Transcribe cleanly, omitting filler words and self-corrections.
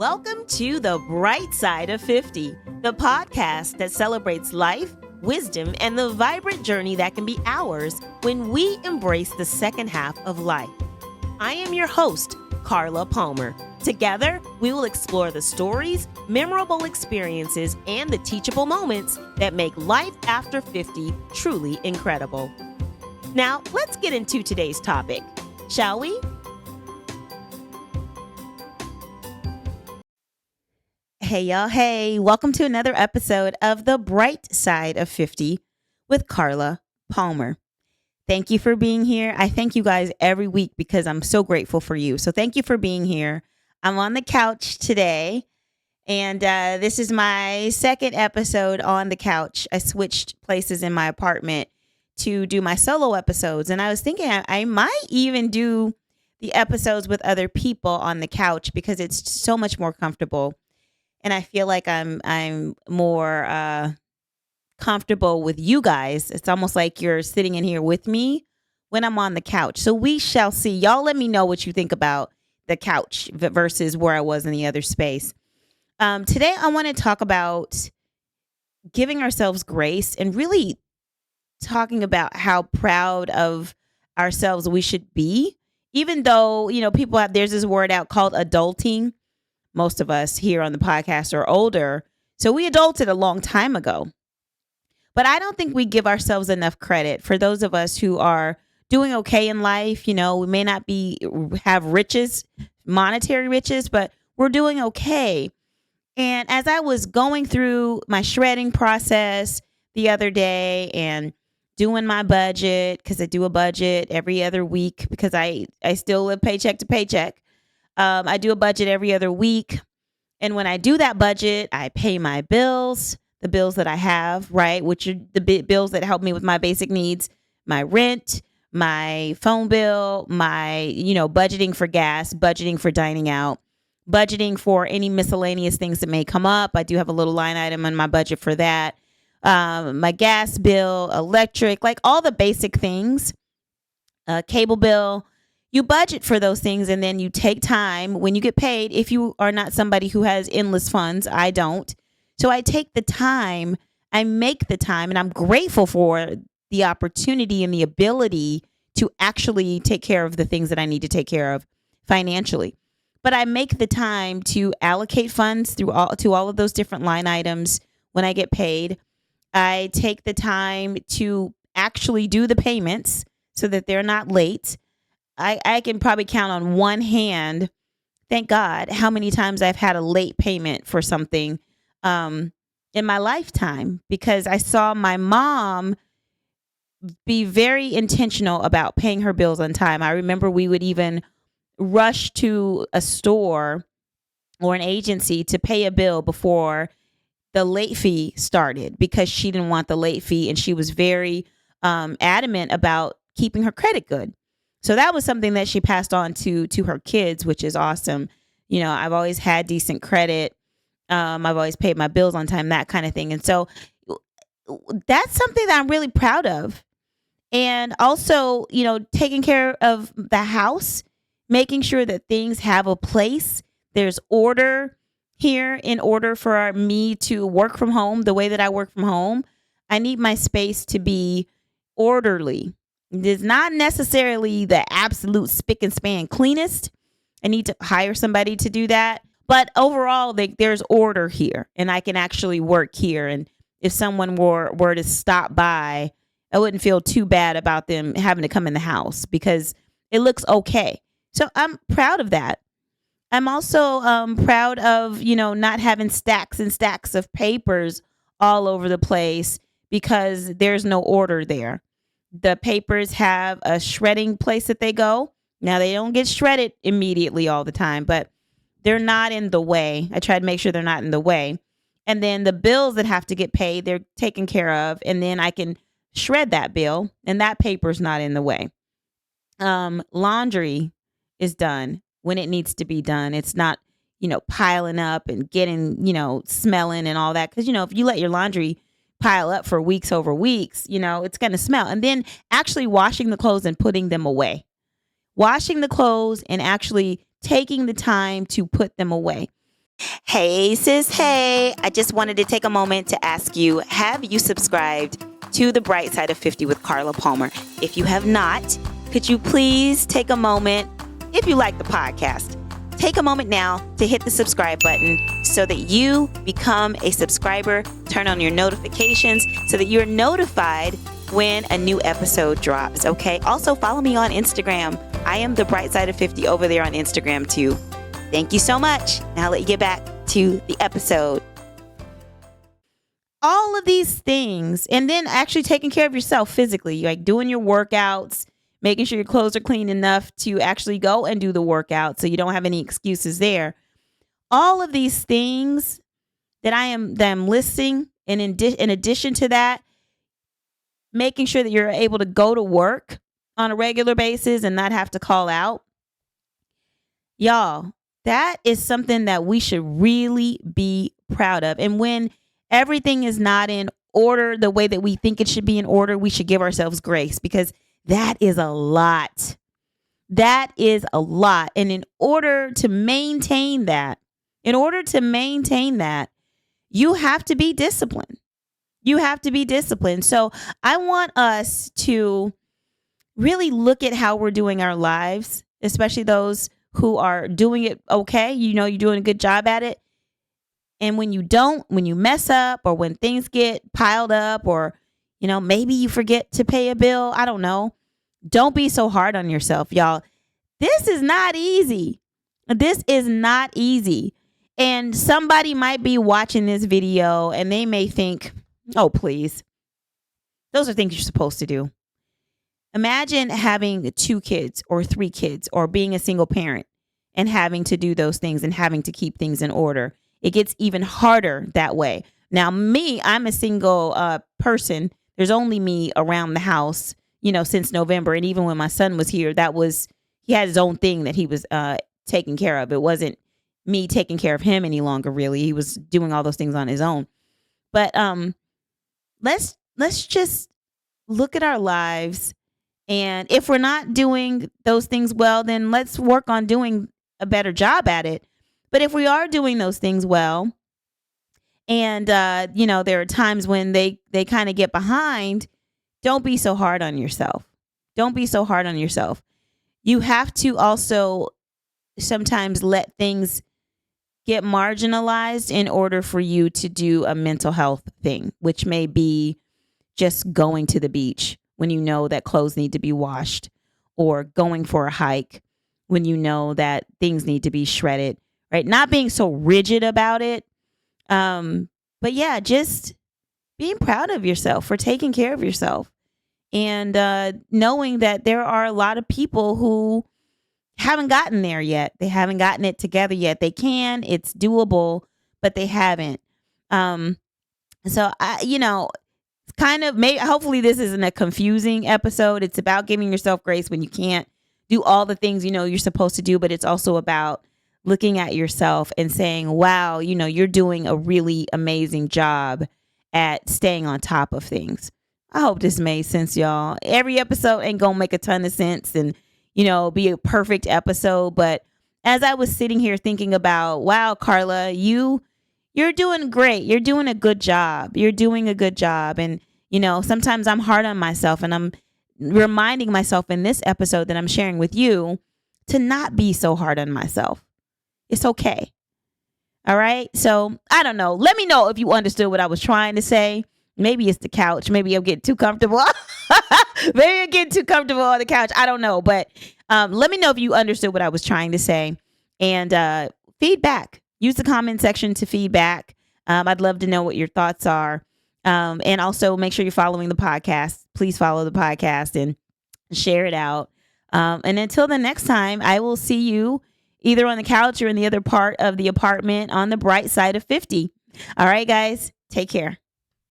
Welcome to The Bright Side of 50, the podcast that celebrates life, wisdom, and the vibrant journey that can be ours when we embrace the second half of life. I am your host, Carla Palmer. Together, we will explore the stories, memorable experiences, and the teachable moments that make life after 50 truly incredible. Now, let's get into today's topic, shall we? Hey, y'all. Hey, welcome to another episode of The Bright Side of 50 with Carla Palmer. Thank you for being here. I thank you guys every week because I'm so grateful for you. So thank you for being here. I'm on the couch today, and this is my second episode on the couch. I switched places in my apartment to do my solo episodes, and I was thinking I might even do the episodes with other people on the couch because it's so much more comfortable. And I feel like I'm more comfortable with you guys. It's almost like you're sitting in here with me when I'm on the couch. So we shall see. Y'all let me know what you think about the couch versus where I was in the other space. Today, I want to talk about giving ourselves grace and really talking about how proud of ourselves we should be. Even though, there's this word out called adulting. Most of us here on the podcast are older. So we adulted a long time ago. But I don't think we give ourselves enough credit for those of us who are doing okay in life. We may not have riches, monetary riches, but we're doing okay. And as I was going through my shredding process the other day and doing my budget, because I do a budget every other week because I still live paycheck to paycheck. I do a budget every other week. And when I do that budget, I pay my bills, the bills that I have, right? Which are the bills that help me with my basic needs, my rent, my phone bill, my, budgeting for gas, budgeting for dining out, budgeting for any miscellaneous things that may come up. I do have a little line item in my budget for that. My gas bill, electric, like all the basic things, cable bill. You budget for those things and then you take time when you get paid. If you are not somebody who has endless funds, I don't. So I take the time, I make the time, and I'm grateful for the opportunity and the ability to actually take care of the things that I need to take care of financially. But I make the time to allocate funds to all of those different line items when I get paid. I take the time to actually do the payments so that they're not late. I can probably count on one hand, thank God, how many times I've had a late payment for something in my lifetime because I saw my mom be very intentional about paying her bills on time. I remember we would even rush to a store or an agency to pay a bill before the late fee started because she didn't want the late fee, and she was very adamant about keeping her credit good. So that was something that she passed on to her kids, which is awesome. I've always had decent credit. I've always paid my bills on time, that kind of thing. And so that's something that I'm really proud of. And also, taking care of the house, making sure that things have a place. There's order here in order for me to work from home the way that I work from home. I need my space to be orderly. It's not necessarily the absolute spick and span cleanest. I need to hire somebody to do that. But overall, there's order here and I can actually work here. And if someone were to stop by, I wouldn't feel too bad about them having to come in the house because it looks okay. So I'm proud of that. I'm also proud of, not having stacks and stacks of papers all over the place because there's no order there. The papers have a shredding place that they go. Now, they don't get shredded immediately all the time, but they're not in the way. I try to make sure they're not in the way. And then the bills that have to get paid, they're taken care of. And then I can shred that bill and that paper's not in the way. Laundry is done when it needs to be done. It's not, piling up and getting, smelling and all that. Because, if you let your laundry pile up for weeks over weeks, it's going to smell. And then actually washing the clothes and putting them away. Washing the clothes and actually taking the time to put them away. Hey, sis, hey. I just wanted to take a moment to ask you, have you subscribed to The Bright Side of 50 with Carla Palmer? If you have not, could you please take a moment, if you like the podcast, take a moment now to hit the subscribe button so that you become a subscriber. Turn on your notifications so that you're notified when a new episode drops, okay? Also, follow me on Instagram. I am The Bright Side of 50 over there on Instagram, too. Thank you so much. Now let you get back to the episode. All of these things, and then actually taking care of yourself physically, like doing your workouts, making sure your clothes are clean enough to actually go and do the workout so you don't have any excuses there. All of these things that I'm listing, and in addition to that, making sure that you're able to go to work on a regular basis and not have to call out. Y'all, that is something that we should really be proud of. And when everything is not in order the way that we think it should be in order, we should give ourselves grace, because that is a lot. That is a lot. And in order to maintain that, you have to be disciplined. You have to be disciplined. So I want us to really look at how we're doing our lives, especially those who are doing it okay. You know, you're doing a good job at it. And when you don't, when you mess up, or when things get piled up, or, you know, maybe you forget to pay a bill, I don't know. Don't be so hard on yourself, y'all. This is not easy. This is not easy. And somebody might be watching this video and they may think, oh, please, those are things you're supposed to do. Imagine having 2 kids or 3 kids, or being a single parent and having to do those things and having to keep things in order. It gets even harder that way. Now, I'm a single person. There's only me around the house, you know, since November. And even when my son was here, he had his own thing that he was taking care of. It wasn't me taking care of him any longer, really. He was doing all those things on his own. But let's just look at our lives. And if we're not doing those things well, then let's work on doing a better job at it. But if we are doing those things well, and, you know, there are times when they kind of get behind, don't be so hard on yourself. Don't be so hard on yourself. You have to also sometimes let things get marginalized in order for you to do a mental health thing, which may be just going to the beach when you know that clothes need to be washed, or going for a hike when you know that things need to be shredded, right? Not being so rigid about it. But yeah, just being proud of yourself for taking care of yourself, and knowing that there are a lot of people who haven't gotten there yet. They haven't gotten it together yet. They can, it's doable, but they haven't. So kind of, maybe, hopefully this isn't a confusing episode. It's about giving yourself grace when you can't do all the things you know you're supposed to do, but it's also about looking at yourself and saying, wow, you know, you're doing a really amazing job at staying on top of things. I hope this made sense, y'all. Every episode ain't gonna make a ton of sense and, you know, be a perfect episode. But as I was sitting here thinking about, wow, Carla, you're doing great. You're doing a good job. You're doing a good job. And, you know, sometimes I'm hard on myself, and I'm reminding myself in this episode that I'm sharing with you to not be so hard on myself. It's okay. All right. So I don't know. Let me know if you understood what I was trying to say. Maybe it's the couch. Maybe I'm getting too comfortable. Maybe I'm getting too comfortable on the couch. I don't know. But let me know if you understood what I was trying to say. And feedback. Use the comment section to feedback. I'd love to know what your thoughts are. And also make sure you're following the podcast. Please follow the podcast and share it out. And until the next time, I will see you either on the couch or in the other part of the apartment on the bright side of 50. All right, guys, take care.